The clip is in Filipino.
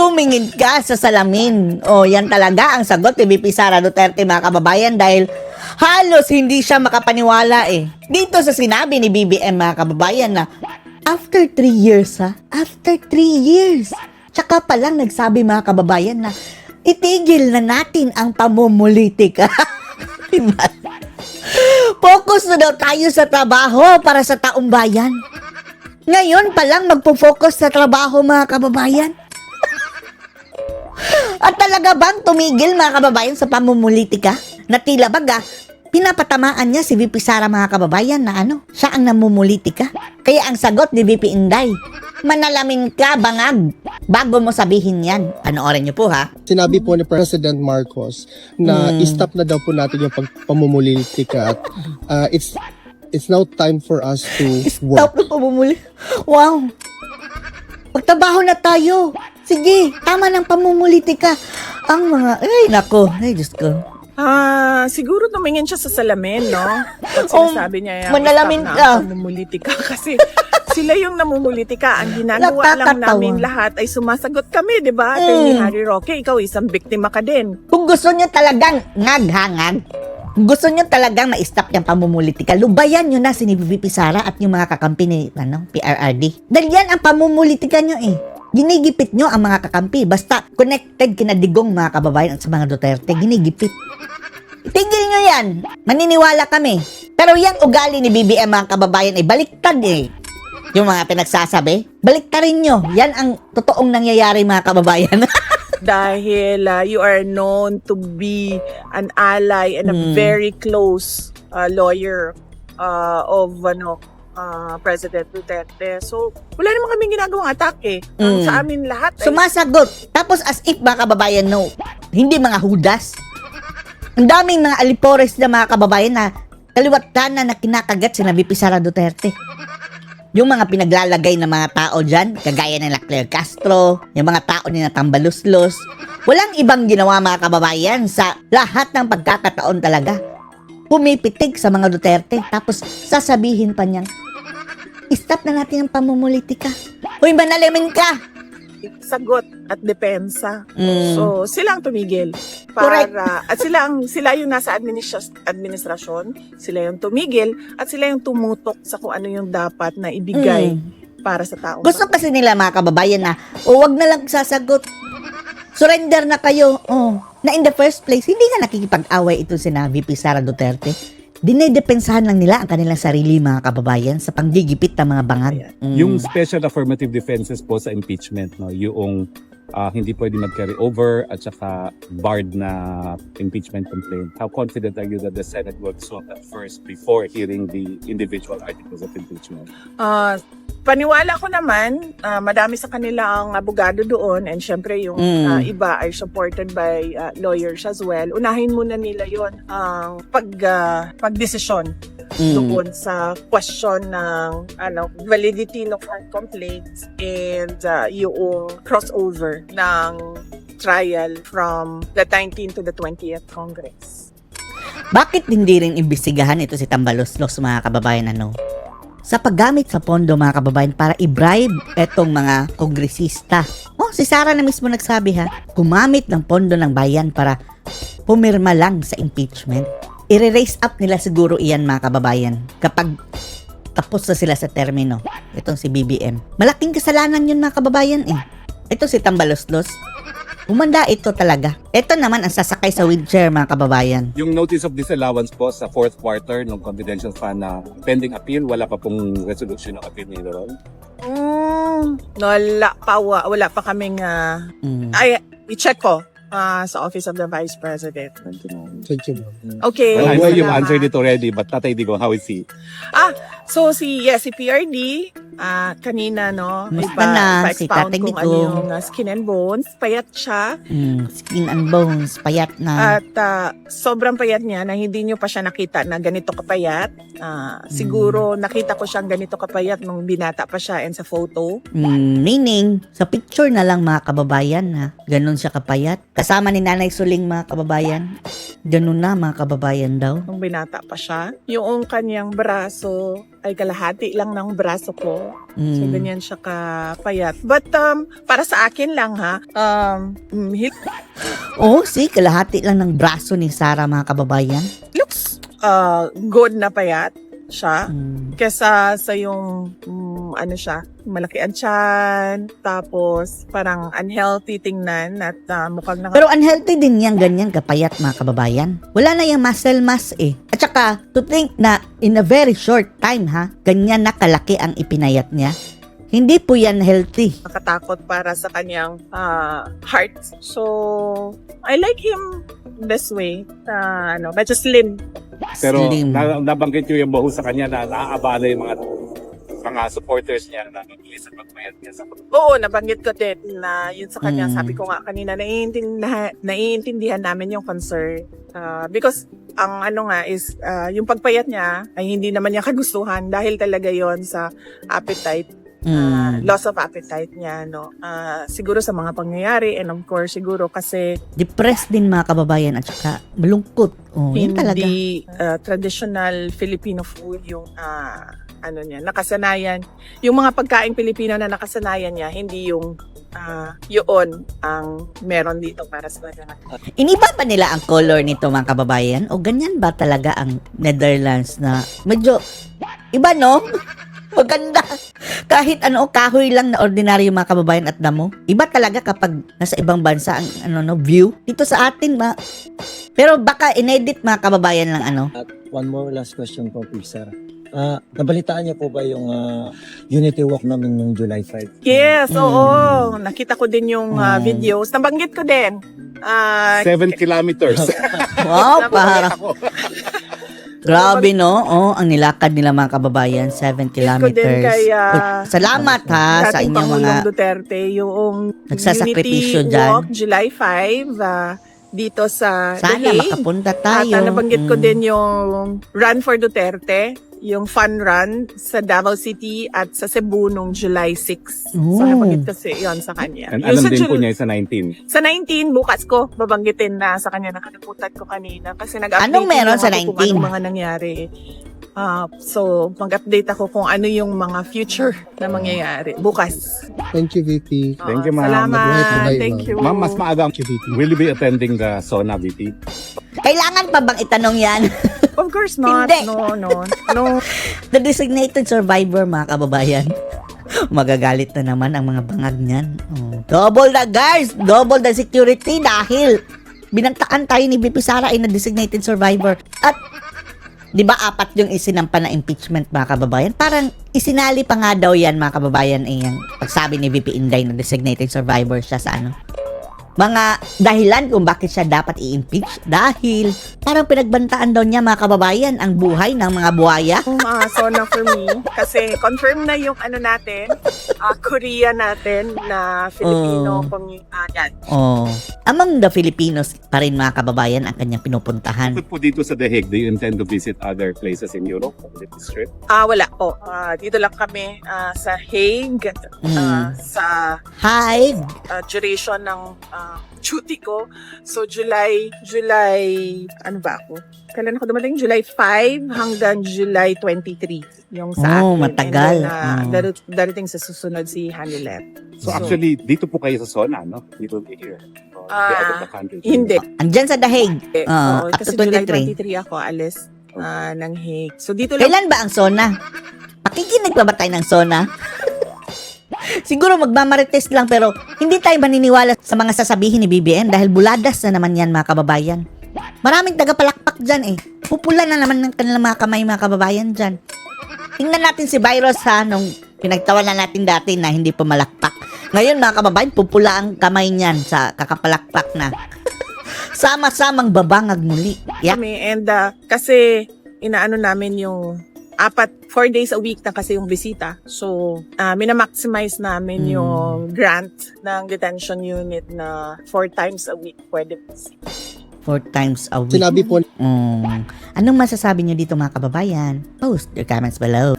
Tumingin ka sa salamin. O, yan talaga ang sagot ni VP Sara Duterte, mga kababayan, dahil halos hindi siya makapaniwala eh. Dito sa sinabi ni BBM, mga kababayan, na after 3 years after 3 years. Tsaka pa lang nagsabi, mga kababayan, na itigil na natin ang pamumulitika. Diba? Focus na daw tayo sa trabaho para sa taong bayan. Ngayon pa lang magpo-focus sa trabaho, mga kababayan. At talaga bang tumigil, mga kababayan, sa pamumulitika? Na tila baga, pinapatamaan niya si VP Sara, mga kababayan, na siya ang namumulitika. Kaya ang sagot ni VP Inday, manalamin ka, bangag, bago mo sabihin yan. Panoorin niyo po, ha? Sinabi po ni President Marcos na i-stop na daw po natin yung pamumulitika at it's now time for us to Stop work. na pamumuli. Wow! Magtrabaho na tayo. Sige, tama ng pamumulitika. Ang mga, ay, Diyos ko. Siguro tumingin siya sa salamin, no? Pag Oh, sinasabi niya, manalamin stop na ka. ang pamumulitika. Kasi sila yung namumulitika. Ang ginagawa lang Nakakatawa. namin lahat ay sumasagot kami, di ba? Attorney Harry Roque, ikaw isang biktima ka din. Kung gusto niyo talagang ngag, kung gusto niyo talagang ma-stop yung pamumulitika, lubayan niyo na si VP Sara at yung mga kakampi ni PRRD. Dahil yan ang pamumulitika niyo eh. Ginigipit nyo ang mga kakampi. Basta connected kinadigong, mga kababayan, at sa mga Duterte. Ginigipit. Tigil nyo yan. Maniniwala kami. Pero yung ugali ni BBM, mga kababayan, ay baliktad eh. Yung mga pinagsasabi, baliktarin nyo. Yan ang totoong nangyayari, mga kababayan. Dahil you are known to be an ally and a very close lawyer of President Duterte. So, wala naman kaming ginagawang atake. Sa amin lahat ay Sumasagot. Tapos as if, mga kababayan, no. Hindi mga hudas. Ang daming mga alipores na, mga kababayan, na kaliwat kanan na kinakagat sina VP Sara Duterte. Yung mga pinaglalagay ng mga tao dyan, kagaya ng Claire Castro, yung mga tao ni Tambaluslos, walang ibang ginawa, mga kababayan, sa lahat ng pagkakataon talaga. Pumipitig sa mga Duterte, tapos sasabihin pa niyang, stop na natin ang pamumulitika. Uy, manalamin ka! sagot at depensa. Mm. So, silang tumigil. Correct. At sila yung nasa administrasyon, sila yung tumigil, at sila yung tumutok sa kung ano yung dapat na ibigay para sa tao. Gusto kasi nila, mga kababayan, na wag na lang sasagot. Surrender na kayo. Na in the first place, hindi nga nakikipag-away ito si VP Sara Duterte. Dinedepensahan lang nila ang kanilang sarili, mga kababayan, sa panggigipit ng mga bangag. Yung special affirmative defenses po sa impeachment, no, yung hindi pwede mag-carry over at saka barred na impeachment complaint. How confident are you that the Senate will solve that first before hearing the individual articles of impeachment? Paniwala ko naman, madami sa kanila ang abogado doon, and syempre yung iba ay supported by lawyers as well. Unahin muna nila yon ang pagdesisyon doon sa question ng validity ng complaints and yung crossover ng trial from the 19th to the 20th Congress. Bakit hindi rin imbestigahan ito si Tambaluslos, mga kababayan, sa paggamit sa pondo, mga kababayan, para i-bribe etong mga kongresista? Si Sara na mismo nagsabi, gumamit ng pondo ng bayan para pumirma lang sa impeachment. I-raise up nila siguro iyan, mga kababayan, kapag tapos na sila sa termino. Itong si BBM. Malaking kasalanan yun, mga kababayan Ito si Tambaluslos. Umanda ito talaga. Ito naman ang sasakay sa wheelchair, mga kababayan. Yung notice of disallowance po sa fourth quarter ng confidential fund na pending appeal, wala pa pong resolution ng appeal ni Ron? Wala pa kaming i-check ko sa Office of the Vice President. Thank you. Okay. Well, I know you've Salamat. answered it already, but Tatay Digong, how is he? So si PRD, kanina, Musta na si ipa-expound Tatay kung Digong? ano yung skin and bones. Payat siya. Skin and bones, payat na. At sobrang payat niya na hindi nyo pa siya nakita na ganito kapayat. Siguro nakita ko siyang ganito kapayat nung binata pa siya and sa photo. Meaning, sa picture na lang, mga kababayan, ganun siya kapayat. Kasama ni Nanay Suling, mga kababayan. Ganun na, mga kababayan daw. Nung binata pa siya, yung kanyang braso ay kalahati lang ng braso ko. So, Mm. ganyan siya kapayat. But, para sa akin lang ha, he Oh, see, kalahati lang ng braso ni Sarah, mga kababayan. looks good na payat siya. Mm. Kesa sa yung, ano siya, malaki ang tiyan, tapos parang unhealthy tingnan at mukhang Pero unhealthy din yan, ganyan kapayat, mga kababayan. Wala na yung muscle mass eh. At saka, to think na in a very short time ha, ganyan na kalaki ang ipinayat niya. Hindi po yan healthy. nakakatakot para sa kanyang heart. So, I like him this way. Medyo slim. Pero Slim. nabanggit nyo yung baho sa kanya na naaabala yung mga supporters niya na nabilis at magmayat niya sa Oo, nabanggit ko din na yun sa kanya. Mm. Sabi ko nga kanina, naiintindihan namin yung concern. Because ang ano nga is, yung pagpayat niya ay hindi naman niya kagustuhan dahil talaga yon sa appetite. Loss of appetite niya, no? Siguro sa mga pangyayari and of course siguro kasi Depressed din, mga kababayan, at saka malungkot. Oh, yan talaga. hindi traditional Filipino food yung ano niya, nakasanayan. Yung mga pagkaing Pilipino na nakasanayan niya, hindi yung yun ang meron dito para sa kanya. Iniba pa nila ang color nito, mga kababayan? O ganyan ba talaga ang Netherlands na medyo iba, no? Maganda. Kahit kahoy lang na ordinaryo, mga kababayan, at damo. Iba talaga kapag nasa ibang bansa ang view. Dito sa atin ba? Pero baka inedit, mga kababayan, lang At one more last question po, please, sir. Nabalitaan niyo po ba yung Unity Walk namin noong July 5? Yes, oo. Nakita ko din yung videos. Nabanggit ko din. 7 kilometers. Wow, parang grabe, no? Oh, ang nilakad nila, mga kababayan, 7 ko din kilometers. kay Uy, salamat ha sa dating inyong mga Pangulong Duterte, yung nagsasakripisyo Unity dyan. Walk July 5 dito sa Sana The Hague. makapunta At tayo. nabanggit ko din yung Run for Duterte, yung fun run sa Davao City at sa Cebu nung July 6. So Oh. nabanggit kasi yon sa kanya. And Yung alam sa din po Jul- niya sa 19. Sa 19, bukas ko babanggitin na sa kanya, nakalimutan ko kanina kasi nag-update Anong meron lang sa ako 19? kung anong mga nangyari. So mag-update ako kung ano yung mga future na mangyayari bukas. Thank you, VP. Thank you, ma'am. Salamat. Mabuhay, Thank you. Ma'am, mas maaga. Thank you, VP. Will you be attending the SONA, VP? Kailangan pa bang itanong yan? Of course not. Hindi. No. The designated survivor, mga kababayan. Magagalit na naman ang mga bangag niyan. Oh. Double the guards, double the security dahil binantaan tayo ni VP Sara ay na designated survivor. At di ba 4 yung isinampa na impeachment, mga kababayan? Parang isinali pa nga daw yan, mga kababayan, yung pagsabi ni VP Inday na designated survivor siya sa mga dahilan kung bakit siya dapat i-impeach. Dahil parang pinagbantaan daw niya, mga kababayan, ang buhay ng mga buhaya. SONA for me. Kasi confirm na yung natin, Korea natin na Filipino yan. Oh. Among the Filipinos pa rin, mga kababayan, ang kanyang pinupuntahan. Bukod po dito sa The Hague, do you intend to visit other places in Europe on this trip? Wala po. Dito lang kami sa Hague. Sa Hi! duration ng duty ko. So, July, ano ba ako? Kailan ako dumating? July 5 hanggang July 23. Yung sa Oh, akin. matagal. And then, darating sa susunod si Hanilet. So actually, dito po kayo sa SONA, no? You will be here. The out of the country. Hindi. Andyan sa The Hague. Oo, Up kasi to July 23. 23 ako alis ng Hague. So, dito lang. Kailan ba ang SONA? Pakikinig pa ba tayo ng SONA? Siguro magmamarites lang, pero hindi tayo maniniwala sa mga sasabihin ni BBM dahil buladas na naman yan, mga kababayan. Maraming tagapalakpak dyan eh. Pupula na naman ng kanilang mga kamay, mga kababayan dyan. Tingnan natin si Virus ha, nung pinagtawanan natin dati na hindi pumalakpak. Ngayon, mga kababayan, pupula ang kamay niyan sa kakapalakpak na. Sama-samang babangag muli. Yeah. Kami. And kasi inaano namin yung 4 days a week na kasi yung bisita. So, minamaximize namin yung grant ng detention unit na 4 times a week pwede. 4 times a week. Sinabi po Anong masasabi nyo dito, mga kababayan? Post your comments below.